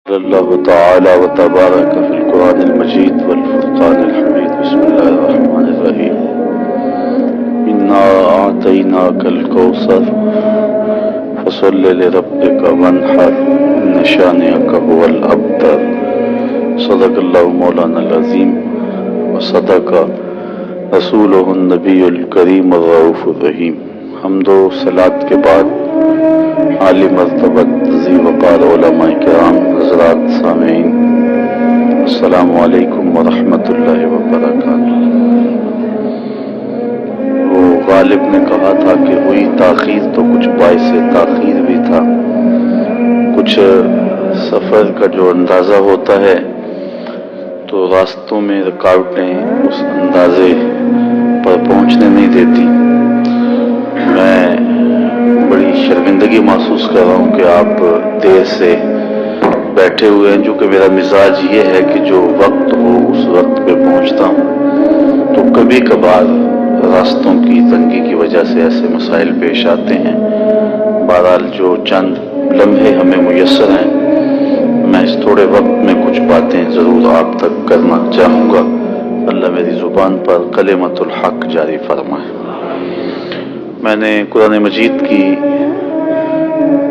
اللہ تعالی و تبارک فی القرآن المجید والفرقان الحمید بسم اللہ الرحمن الرحیم انا اعطیناک الکوثر فصل لربک وانحر ان شانئک هو الابتر صدق اللہ مولانا العظیم وصدق رسولہ النبی الکریم الرؤوف الرحیم۔ حمد و صلاۃ کے بعد عالی مرتبت ذی وقار علماء کرام حضرات سامعین، السلام علیکم ورحمۃ اللہ وبرکاتہ۔ وہ غالب نے کہا تھا کہ ہوئی تاخیر تو کچھ باعث تاخیر بھی تھا، کچھ سفر کا جو اندازہ ہوتا ہے تو راستوں میں رکاوٹیں اس اندازے پر پہنچنے نہیں دیتی۔ میں بڑی شرمندگی محسوس کر رہا ہوں کہ آپ دیر سے بیٹھے ہوئے ہیں، جو کہ میرا مزاج یہ ہے کہ جو وقت ہو اس وقت پہ پہنچتا ہوں، تو کبھی کبھار راستوں کی تنگی کی وجہ سے ایسے مسائل پیش آتے ہیں۔ بہرحال جو چند لمحے ہمیں میسر ہیں، میں اس تھوڑے وقت میں کچھ باتیں ضرور آپ تک کرنا چاہوں گا۔ اللہ میری زبان پر کلمۃ الحق جاری فرمائے۔ میں نے قرآن مجید کی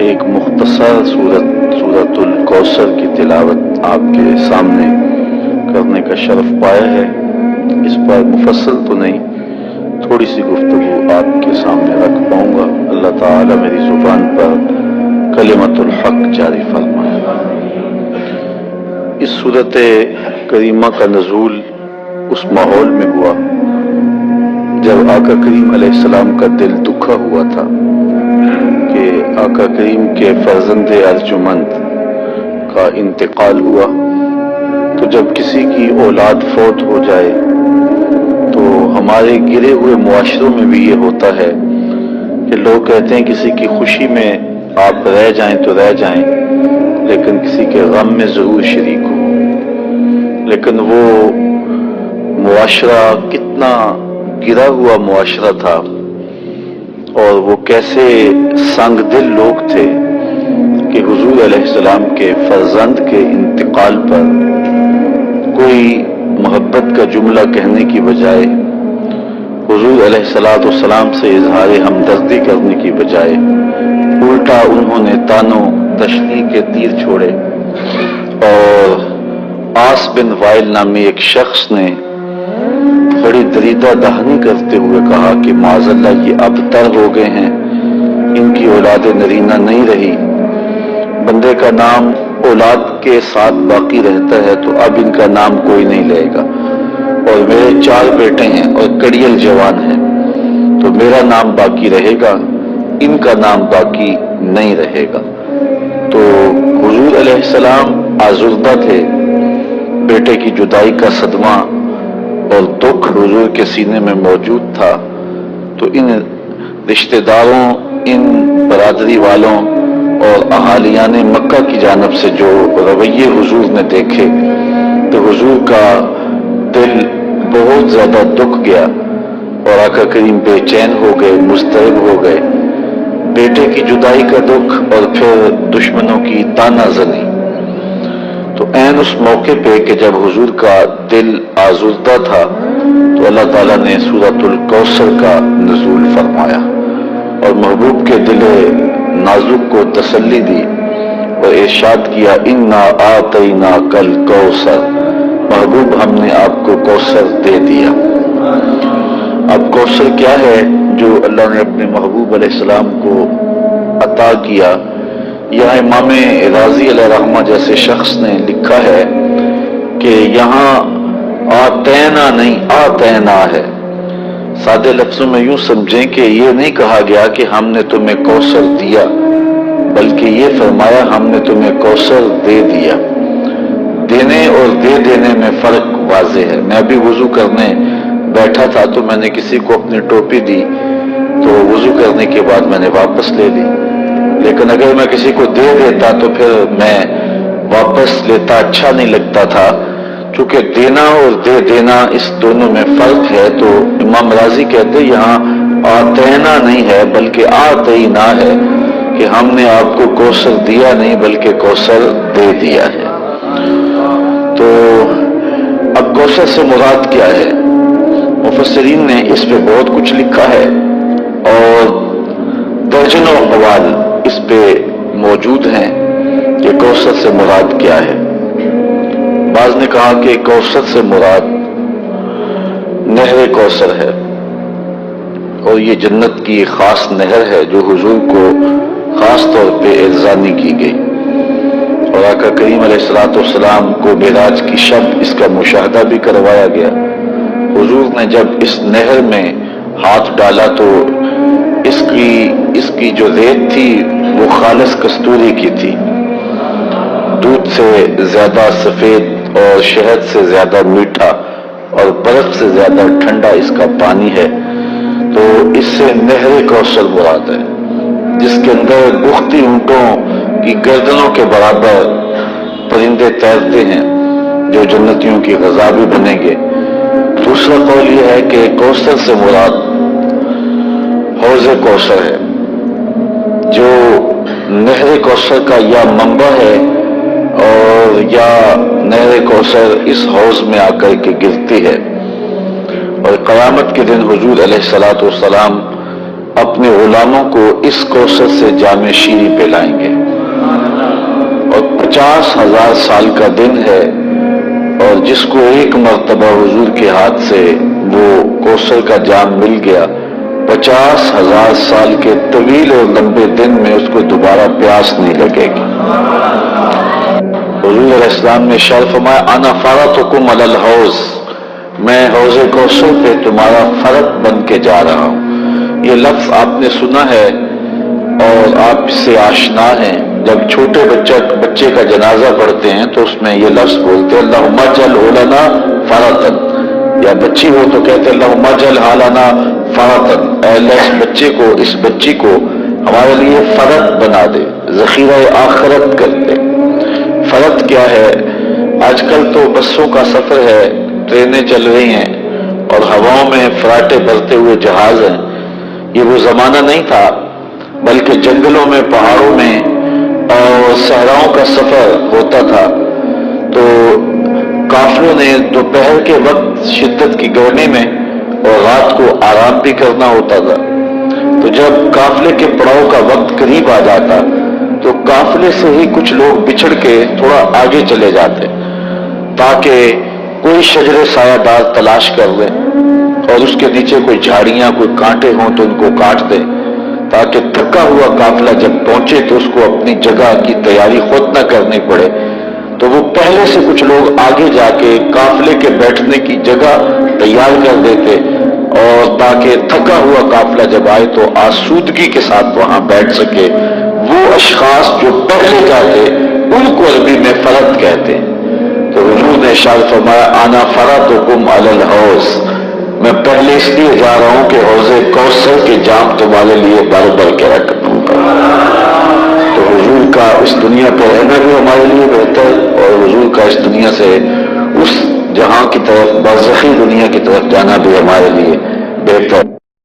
ایک مختصر سورۃ الکوثر کی تلاوت آپ کے سامنے کرنے کا شرف پایا ہے۔ اس پر مفصل تو نہیں، تھوڑی سی گفتگو آپ کے سامنے رکھ پاؤں گا۔ اللہ تعالی میری زبان پر کلمۃ الحق جاری فرمائے۔ اس سورۃ کریمہ کا نزول اس ماحول میں ہوا جب آقا کریم علیہ السلام کا دل دکھا ہوا تھا کہ آقا کریم کے فرزند ارجمند کا انتقال ہوا۔ تو جب کسی کی اولاد فوت ہو جائے تو ہمارے گرے ہوئے معاشروں میں بھی یہ ہوتا ہے کہ لوگ کہتے ہیں کسی کی خوشی میں آپ رہ جائیں تو رہ جائیں، لیکن کسی کے غم میں ضرور شریک ہو۔ لیکن وہ معاشرہ کتنا گرا ہوا معاشرہ تھا، اور وہ کیسے سنگ دل لوگ تھے کہ حضور علیہ السلام کے فرزند کے انتقال پر کوئی محبت کا جملہ کہنے کی بجائے، حضور علیہ السلام سے اظہار ہمدردی کرنے کی بجائے الٹا انہوں نے تانوں تشنیع کے تیر چھوڑے۔ اور آس بن وائل نامی ایک شخص نے بڑی دریدہ دہنی کرتے ہوئے کہا کہ معاذ اللہ یہ ابتر ہو گئے ہیں، ان کی اولاد نرینہ نہیں رہی، بندے کا نام اولاد کے ساتھ باقی رہتا ہے تو اب ان کا نام کوئی نہیں لے گا، اور میرے 4 بیٹے ہیں اور کڑیل جوان ہیں، تو میرا نام باقی رہے گا، ان کا نام باقی نہیں رہے گا۔ تو حضور علیہ السلام آزردہ تھے، بیٹے کی جدائی کا صدمہ اور دکھ حضور کے سینے میں موجود تھا۔ تو ان رشتہ داروں، ان برادری والوں اور اہالیان مکہ کی جانب سے جو رویے حضور نے دیکھے تو حضور کا دل بہت زیادہ دکھ گیا، اور آقا کریم بے چین ہو گئے، مضطرب ہو گئے۔ بیٹے کی جدائی کا دکھ اور پھر دشمنوں کی تانا زنی۔ تو عین اس موقع پہ کہ جب حضور کا دل آزردہ تھا تو اللہ تعالیٰ نے سورۃ الکوثر کا نزول فرمایا اور محبوب کے دل نازک کو تسلی دی اور ارشاد کیا انا اعطیناک الکوثر، محبوب ہم نے آپ کو کوثر دے دیا۔ اب کوثر کیا ہے جو اللہ نے اپنے محبوب علیہ السلام کو عطا کیا؟ یہاں امام راضی علیہ رحمہ جیسے شخص نے لکھا ہے کہ یہاں آتینا نہیں آتینا ہے۔ سادے لفظوں میں یوں سمجھیں کہ یہ نہیں کہا گیا کہ ہم نے تمہیں کوثر دیا، بلکہ یہ فرمایا ہم نے تمہیں کوثر دے دیا۔ دینے اور دے دینے میں فرق واضح ہے۔ میں ابھی وضو کرنے بیٹھا تھا تو میں نے کسی کو اپنی ٹوپی دی تو وضو کرنے کے بعد میں نے واپس لے لی، لیکن اگر میں کسی کو دے دیتا تو پھر میں واپس لیتا اچھا نہیں لگتا تھا۔ چونکہ دینا اور دے دینا اس دونوں میں فرق ہے، تو امام راضی کہتے یہاں آتینا نہیں ہے بلکہ آتینا ہے، کہ ہم نے آپ کو کوثر دیا نہیں بلکہ کوثر دے دیا ہے۔ کوثر سے مراد کیا ہے؟ مفسرین نے اس پہ بہت کچھ لکھا ہے اور درجنوں اقوال اس پہ موجود ہیں کہ کوثر سے مراد کیا ہے۔ بعض نے کہا کہ کوثر سے مراد نہر کوثر ہے اور یہ جنت کی ایک خاص نہر ہے جو حضور کو خاص طور پہ اعزانی کی گئی، اور آقا کریم علیہ السلام کو معراج کی شب اس کا مشاہدہ بھی کروایا گیا۔ حضور نے جب اس نہر میں ہاتھ ڈالا تو اس کی جو ریت تھی وہ خالص کستوری کی تھی، دودھ سے زیادہ سفید اور شہد سے زیادہ میٹھا اور برف سے زیادہ ٹھنڈا اس کا پانی ہے۔ تو اس سے نہر کوثر مراد ہے، جس کے اندر بختی اونٹوں کی گردنوں کے برابر پرندے تیرتے ہیں جو جنتیوں کی غذا بھی بنیں گے۔ دوسرا قول یہ ہے کہ کوثر سے مراد حوض کوثر ہے، جو نہر کوثر کا یا منبع ہے اور یا نہر کوثر اس حوض میں آ کر کے گرتی ہے، اور قیامت کے دن حضور علیہ السلام اپنے غلاموں کو اس کوثر سے جام شیریں پلائیں گے، اور 50,000 سال کا دن ہے، اور جس کو ایک مرتبہ حضور کے ہاتھ سے وہ کوثر کا جام مل گیا، 50,000 سال کے طویل اور لمبے دن میں اس کو دوبارہ پیاس نہیں لگے گی۔ حضور علیہ السلام نے ارشاد فرمایا انا فرطکم علی الحوض، میں حوض کوثر پہ تمہارا فرط بن کے جا رہا ہوں۔ یہ لفظ آپ نے سنا ہے اور آپ اس سے آشنا ہیں۔ جب چھوٹے بچے کا جنازہ پڑھتے ہیں تو اس میں یہ لفظ بولتے ہیں اللہم اجعل لنا فرطا، یا بچی ہو تو کہتے ہیں اللہم اجعل لنا فرطا، اے اللہ اس بچی کو ہمارے لیے فرط بنا دے، ذخیرہ آخرت کر دے۔ فرط کیا ہے؟ آج کل تو بسوں کا سفر ہے، ٹرینیں چل رہی ہیں اور ہواؤں میں فراٹے بھرتے ہوئے جہاز ہیں۔ یہ وہ زمانہ نہیں تھا، بلکہ جنگلوں میں، پہاڑوں میں اور صحراؤں کا سفر ہوتا تھا۔ تو قافلوں نے دوپہر کے وقت شدت کی گرمی میں اور رات کو آرام بھی کرنا ہوتا تھا، تو جب قافلے کے پڑاؤ کا وقت قریب آ جاتا تو قافلے سے ہی کچھ لوگ بچھڑ کے تھوڑا آگے چلے جاتے تاکہ کوئی شجر سایہ دار تلاش کر لیں اور اس کے نیچے کوئی جھاڑیاں، کوئی کانٹے ہوں تو ان کو کاٹ دیں، تاکہ تھکا ہوا قافلہ جب پہنچے تو اس کو اپنی جگہ کی تیاری خود نہ کرنی پڑے۔ تو وہ پہلے سے کچھ لوگ آگے جا کے قافلے کے بیٹھنے کی جگہ تیار کر دیتے، اور تاکہ تھکا ہوا قافلہ جب آئے تو آسودگی کے ساتھ وہاں بیٹھ سکے۔ وہ اشخاص جو پہلے جاتے ان کو عربی میں فرط کہتے ہیں۔ تو حضور نے ارشاد فرمایا انا فرطکم علی الحوض، میں پہلے اس لیے جا رہا ہوں کہ حوض کوثر کے جام تمہارے لیے بھر کے رکھ دوں گا۔ تو حضور کا اس دنیا پر رہنا بھی ہمارے لیے بہتر، اور حضور کا اس دنیا سے اس جہاں کی طرف، برزخی دنیا کی طرف جانا بھی ہمارے لیے بہتر۔